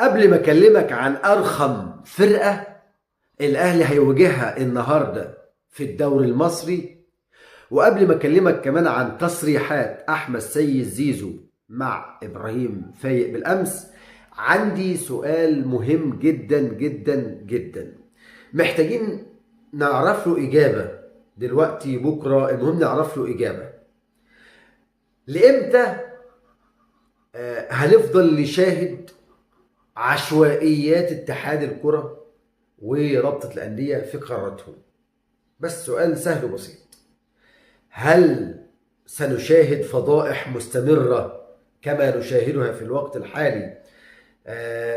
قبل ما اكلمك عن ارخم فرقه الاهلي هيواجهها النهارده في الدوري المصري، وقبل ما اكلمك كمان عن تصريحات احمد سيد زيزو مع ابراهيم فايق بالامس، عندي سؤال مهم جدا جدا جدا محتاجين نعرف له اجابه دلوقتي بكره. المهم نعرف له اجابه. لامتى هنفضل نشاهد عشوائيات اتحاد الكره ورابطة الأندية في قراراتهم؟ بس سؤال سهل وبسيط. هل سنشاهد فضائح مستمرة كما نشاهدها في الوقت الحالي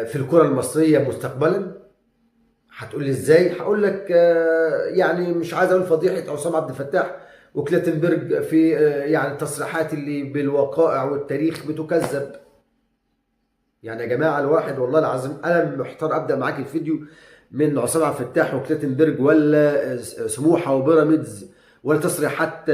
في الكرة المصرية مستقبلا؟ هتقول لي ازاي؟ هقول لك يعني مش عايز اقول فضيحة عصام عبد الفتاح وكلاتنبرج في يعني التصريحات اللي بالوقائع والتاريخ بتكذب. يعني يا جماعه الواحد والله العظيم انا محتار ابدا معاك الفيديو من عصام عبد الفتاح وكلاتنبرج ولا سموحه وبيراميدز ولا تصريحات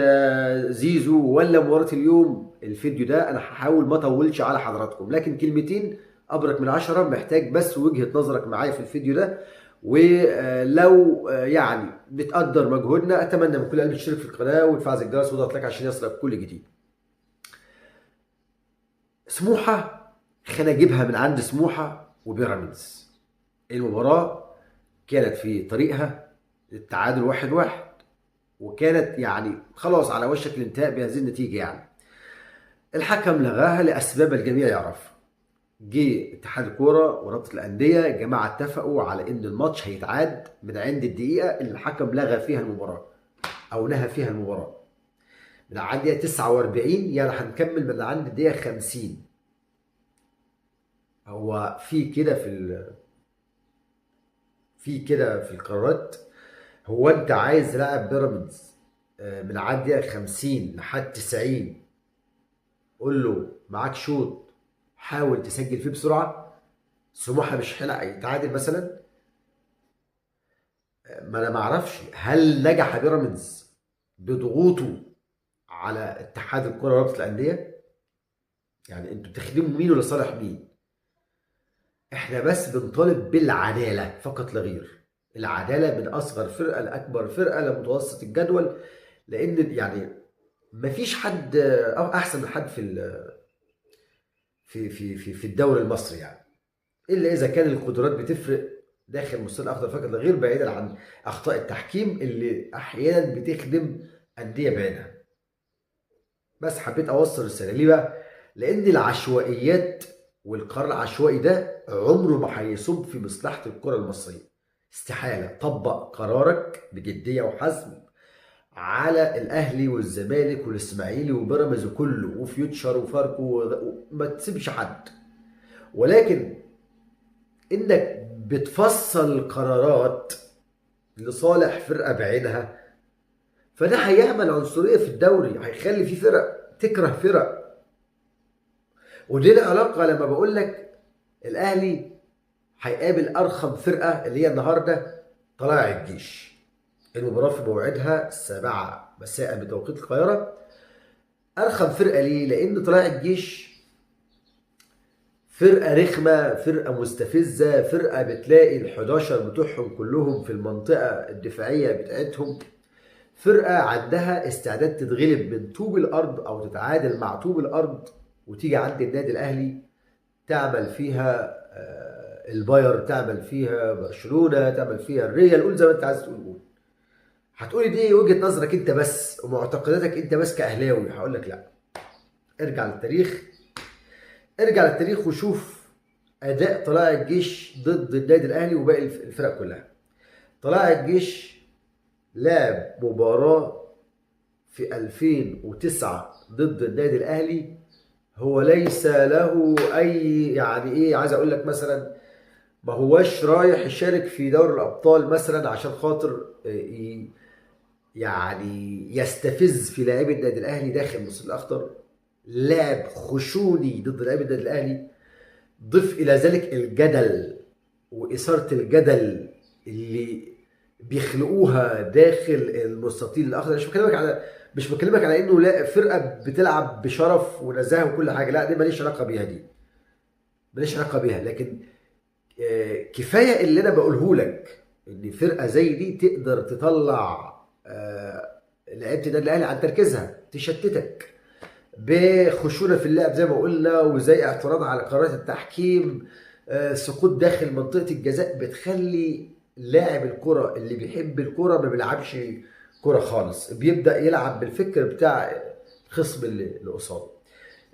زيزو ولا مباراه اليوم. الفيديو ده انا هحاول ما اطولش على حضراتكم، لكن كلمتين ابرك من 10. محتاج بس وجهه نظرك معايا في الفيديو ده، ولو يعني بتقدر مجهودنا اتمنى من كل قلب تشترك في القناه وتفعل الجرس وتضغط لايك عشان يصلك كل جديد. سموحه، خلينا اجيبها من عند سموحه وبيراميدز. المباراه كانت في طريقها للتعادل 1-1، وكانت يعني خلاص على وشك الانتهاء بهذه النتيجه. يعني الحكم لغاها لاسباب الجميع يعرفها. جه اتحاد الكوره ورابطه الانديه الجماعه اتفقوا على ان الماتش هيتعاد من عند الدقيقه اللي الحكم لغى فيها المباراه او نهى فيها المباراه. من عند الدقيقه 49 يعني هنكمل من عند الدقيقه 50. هو في كده في القرارات. هو انت عايز تلعب بيراميدز من عند دقيقه 50 لحد 90، قول له معاك شوط حاول تسجل فيه بسرعه؟ سموحه مش هيلعب يتعادل مثلا؟ ما انا ما اعرفش هل نجح بيراميدز بضغوطه على اتحاد الكره ورابطه الانديه؟ يعني انتوا بتخدموا مين ولا صالح مين؟ احنا بس بنطالب بالعداله فقط لا غير. العداله من اصغر فرقه لاكبر فرقه لمتوسط الجدول، لان يعني مفيش حد احسن من حد في الدوري المصري، يعني الا اذا كان القدرات بتفرق داخل مستوى الاخضر فقط لا غير، بعيدا عن اخطاء التحكيم اللي احيانا بتخدم انديه بعينها. بس حبيت اوصل رساله ليه بقى؟ لان العشوائيات والقرار العشوائي ده عمره ما هيصب في مصلحه الكره المصريه. استحاله. طبق قرارك بجديه وحزم على الاهلي والزمالك والاسماعيلي وبيراميدز كله وفيوتشر وفاركو وما تسيبش حد. ولكن انك بتفصل قرارات لصالح فرقه بعينها، فده هيعمل عنصريه في الدوري، هيخلي في فرق تكره فرق. ودي العلاقه لما بقول لك الاهلي هيقابل ارخم فرقه اللي هي النهارده طلائع الجيش. المباراه في موعدها 7 مساء بتوقيت القاهره. ارخم فرقه ليه؟ لان طلائع الجيش فرقه رخمه، فرقه مستفزه، فرقه بتلاقي ال11 بتوعهم كلهم في المنطقه الدفاعيه بتاعتهم، فرقه عندها استعداد تتغلب من طوب الارض او تتعادل مع طوب الارض وتيجي عند النادي الاهلي تعمل فيها الباير، تعمل فيها برشلونه، تعمل فيها الريال، قول زي ما انت عايز تقول. هتقولي دي وجهه نظرك انت بس ومعتقداتك انت بس كاهلاوي. هقول لك لا، ارجع للتاريخ. ارجع للتاريخ وشوف اداء طلائع الجيش ضد النادي الاهلي وباقي الفرق كلها. طلائع الجيش لعب مباراه في 2009 ضد النادي الاهلي، هو ليس له اي يعني ايه، عايز اقول لك مثلا ما هوش رايح يشارك في دوري الابطال مثلا عشان خاطر يعني يستفز في لاعبي النادي الاهلي داخل مصر الاخضر. لعب خشوني ضد لاعبي النادي الاهلي. ضف الى ذلك الجدل واثاره الجدل اللي بيخلقوها داخل المستطيل الاخضر. مش بكلمك على انه لا فرقه بتلعب بشرف ونزاهه وكل حاجه، لا دي ماليش علاقه بيها، دي ماليش علاقه بيها. لكن كفايه اللي انا بقوله لك ان فرقه زي دي تقدر تطلع لعيبه النادي الاهلي عن تركيزها، تشتتك بخشونه في اللعب زي ما قلنا، وزي اعتراض على قرارات التحكيم، سقوط داخل منطقه الجزاء، بتخلي لاعب الكره اللي بيحب الكره ما بيلعبش كره خالص، بيبدا يلعب بالفكر بتاع الخصم اللي قصاده.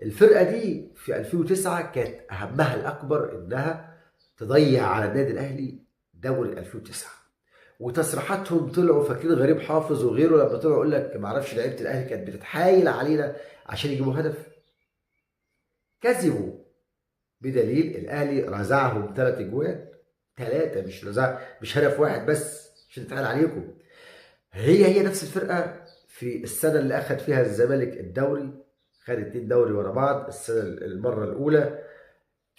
الفرقه دي في 2009 كانت اهمها الاكبر انها تضيع على النادي الاهلي دوري 2009. وتصريحاتهم طلعوا فاكرين غريب حافظ وغيره لما طلعوا يقول لك ما اعرفش لعيبه الاهلي كانت بتتحايل علينا عشان يجيبوا هدف. كذبوا، بدليل الاهلي رزعهم 3 اجوان، 3 مش رزع، مش هدف واحد بس عشان يتقال عليكم. هي نفس الفرقه في السنه اللي اخذ فيها الزمالك الدوري، خد 2 دوري ورا بعض. السنه المره الاولى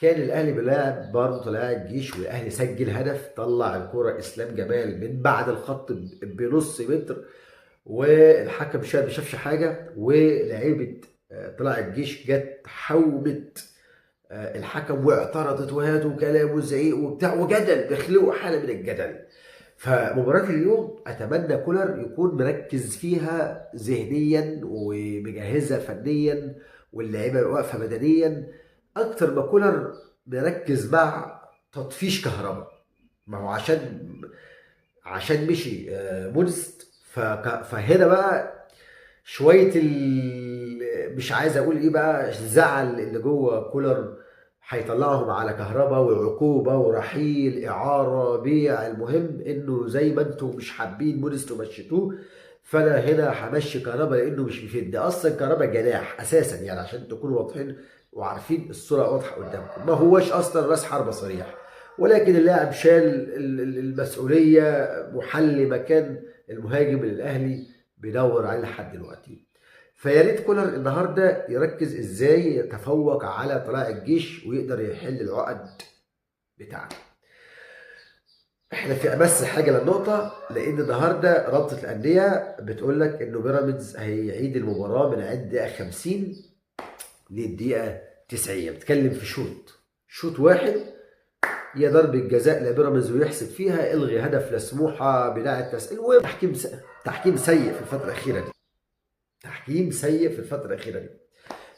كان الاهلي بيلاعب برضه طلائع الجيش، والاهلي سجل هدف، طلع الكره اسلام جمال من بعد الخط بنص متر، والحكم ما شافش حاجه، ولعيبه طلائع الجيش جت حومت الحكم واعترضت وهات وكلام وزعيق وبتاع وجدل، بيخلقوا حاله من الجدل. فمباراة اليوم أتمنى كولر يكون مركز فيها ذهنيا ومجهزها فنيا، واللعيبة واقفة بدنيا، أكتر ما كولر مركز مع تطفيش كهرباء. ما هو عشان مشي مودست، فهنا بقى شوية مش عايز أقول إيه بقى، الزعل اللي جوه كولر هيطلعهم على كهرباء وعقوبة ورحيل إعارة بيع. المهم إنه زي ما أنتم مش حابين مودست ومشيتوه، فأنا هنا همشي كهرباء لأنه مش بيفيدني أصلا. كهرباء جناح أساسا يعني، عشان تكونوا واضحين وعارفين الصورة واضحة قدامكم، ما هوش أصلا راس حربة صريح، ولكن اللاعب شال المسؤولية، محل مكان المهاجم الأهلي بيدور عليه لحد دلوقتي. فيا ريت كولر النهارده يركز ازاي يتفوق على طلائع الجيش ويقدر يحل العقد بتاعته. احنا في امس حاجه للنقطه، لان النهارده رابطه الانديه بتقول لك انه بيراميدز هيعيد المباراه من الدقيقه 50 للدقيقه 90. بتتكلم في شوط واحد، يا ضربه جزاء لبيراميدز ويحسب فيها، الغي هدف لسموحه بناء التسلل. تحكيم سيء في الفتره الاخيره دي، تحكيم سيء في الفتره الاخيره دي.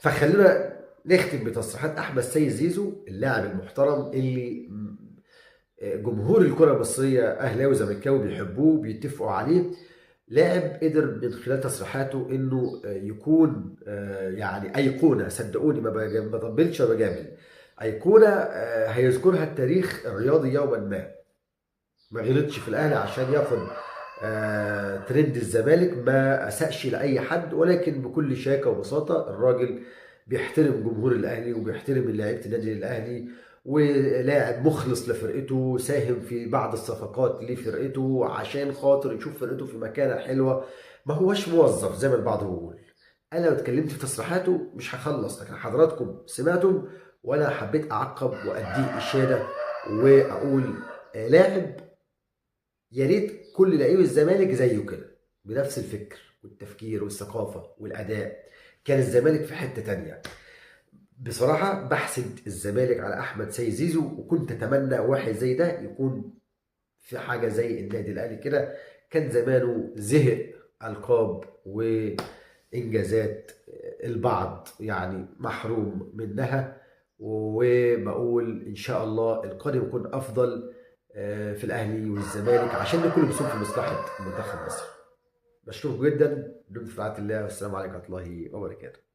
فخلونا نختم بتصريحات احمد سيد زيزو، اللاعب المحترم اللي جمهور الكره المصريه اهلاوي وزملكاوي بيحبوه بيتفقوا عليه. لاعب قدر من خلال تصريحاته انه يكون يعني ايقونه، صدقوني ما بطبلش ولا بجامل، ايقونه هيذكرها التاريخ الرياضي يوما ما غلطش في الاهلي عشان ياخد ترند الزمالك، ما اسأش لاي حد، ولكن بكل شياكه وبساطه الراجل بيحترم جمهور الاهلي وبيحترم لعيبه النادي الاهلي، ولاعب مخلص لفرقته، ساهم في بعض الصفقات لفرقته عشان خاطر يشوف فرقته في مكانه حلوه، ما هوش موظف زي ما البعض بيقول. انا لو اتكلمت في تصريحاته مش هخلص، لكن حضراتكم سمعتم، وانا حبيت اعقب واديه اشاده واقول لاعب يا ريت كل لعيبه الزمالك زيه كده، بنفس الفكر والتفكير والثقافه والاداء. كان الزمالك في حته تانيه. بصراحه بحسد الزمالك على احمد سيد زيزو، وكنت اتمنى واحد زي ده يكون في حاجه زي النادي الاهلي كده. كان زمانه زهق القاب وانجازات البعض يعني محروم منها. وبقول ان شاء الله القادم يكون افضل في الاهلي والزمالك، عشان ده كله بيصب في مصلحه منتخب مصر. بشكركم جدا، دمتم في رعايه الله، والسلام عليكم ورحمه الله وبركاته.